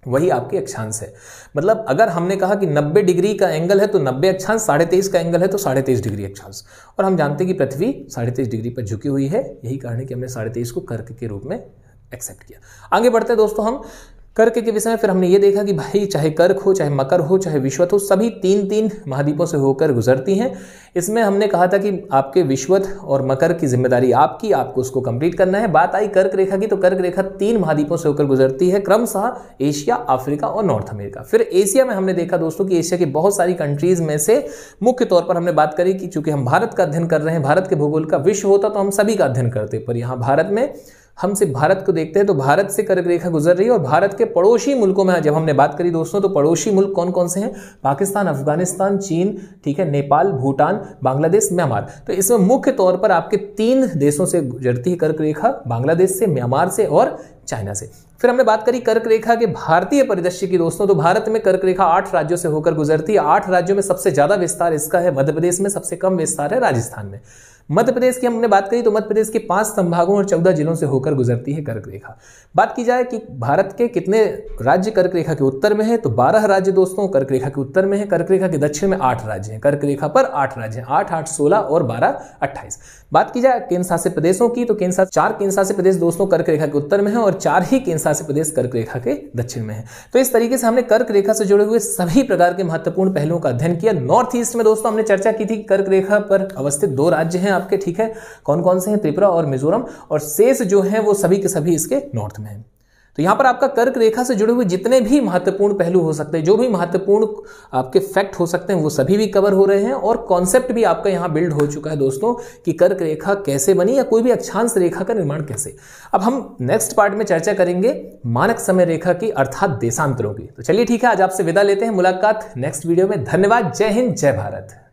वही आपके अक्षांश है। मतलब अगर हमने कहा कि 90 डिग्री का एंगल है तो 90 अक्षांश, 23.5 का एंगल है तो 23.5 डिग्री अक्षांश। और हम जानते हैं कि पृथ्वी 23.5 डिग्री पर झुकी हुई है, यही कारण है कि हमने 23.5 को कर्क के रूप में एक्सेप्ट किया। आगे बढ़ते हैं दोस्तों हम कर्क के विषय में। फिर हमने ये देखा कि भाई चाहे कर्क हो, चाहे मकर हो, चाहे विश्वत हो, सभी 3-3 महाद्वीपों से होकर गुजरती हैं। इसमें हमने कहा था कि आपके विश्वत और मकर की जिम्मेदारी आपकी, आपको उसको कंप्लीट करना है। बात आई कर्क रेखा की, तो कर्क रेखा 3 महाद्वीपों से होकर गुजरती है, क्रमशः एशिया, अफ्रीका और नॉर्थ अमेरिका। फिर एशिया में हमने देखा दोस्तों कि एशिया की बहुत सारी कंट्रीज में से मुख्य तौर पर हमने बात करी कि चूंकि हम भारत का अध्ययन कर रहे हैं, भारत के भूगोल का विश्व होता तो हम सभी का अध्ययन करते, पर यहाँ भारत में हम सिर्फ भारत को देखते हैं। तो भारत से कर्क रेखा गुजर रही है और भारत के पड़ोसी मुल्कों में जब हमने बात करी दोस्तों, तो पड़ोसी मुल्क कौन कौन से हैं? पाकिस्तान, अफगानिस्तान, चीन, ठीक है, नेपाल, भूटान, बांग्लादेश, म्यांमार। तो इसमें मुख्य तौर पर आपके 3 देशों से गुजरती है कर्क रेखा, बांग्लादेश से, म्यांमार से और चाइना से। फिर हमने बात करी कर्क रेखा के भारतीय परिदृश्य की दोस्तों, तो भारत में कर्क रेखा 8 राज्यों से होकर गुजरती है। 8 राज्यों में सबसे ज्यादा विस्तार इसका है मध्य प्रदेश में, सबसे कम विस्तार है राजस्थान में। मध्य प्रदेश की हमने बात करी तो मध्य प्रदेश के 5 संभागों और 14 जिलों से होकर गुजरती है कर्क रेखा। बात की जाए कि भारत के कितने राज्य कर्क रेखा के उत्तर में है, तो 12 राज्य दोस्तों कर्क रेखा के उत्तर में है। कर्क रेखा के दक्षिण में 8 राज्य हैं, कर्क रेखा पर 8 राज्य हैं, 8, 8, 16 और 12, 28। बात की जाए केंद्र शासित प्रदेशों की, तो 4 केंद्र शासित प्रदेश दोस्तों कर्क रेखा के उत्तर में है और 4 ही केंद्र शासित प्रदेश कर्क रेखा के दक्षिण में है। तो इस तरीके से हमने कर्क रेखा से जुड़े हुए सभी प्रकार के महत्वपूर्ण पहलुओं का अध्ययन किया। नॉर्थ ईस्ट में दोस्तों हमने चर्चा की थी कि कर्क रेखा पर अवस्थित 2 राज्य हैं आपके, ठीक है, कौन कौन से हैं? त्रिपुरा और मिजोरम, और शेष जो हैं वो सभी के सभी इसके नॉर्थ में हैं। तो यहां पर आपका कर्क रेखा से जुड़े हुए जितने भी महत्वपूर्ण पहलू हो सकते हैं, जो भी महत्वपूर्ण आपके फैक्ट हो सकते हैं, वो सभी भी कवर हो रहे हैं और कॉन्सेप्ट भी आपका यहां बिल्ड हो चुका है दोस्तों कि कर्क रेखा कैसे बनी या कोई भी अक्षांश रेखा का निर्माण कैसे। अब हम नेक्स्ट पार्ट में चर्चा करेंगे मानक समय रेखा की अर्थात देशांतरों की। तो चलिए ठीक है, आज आपसे विदा लेते हैं, मुलाकात नेक्स्ट वीडियो में। धन्यवाद, जय हिंद, जय भारत।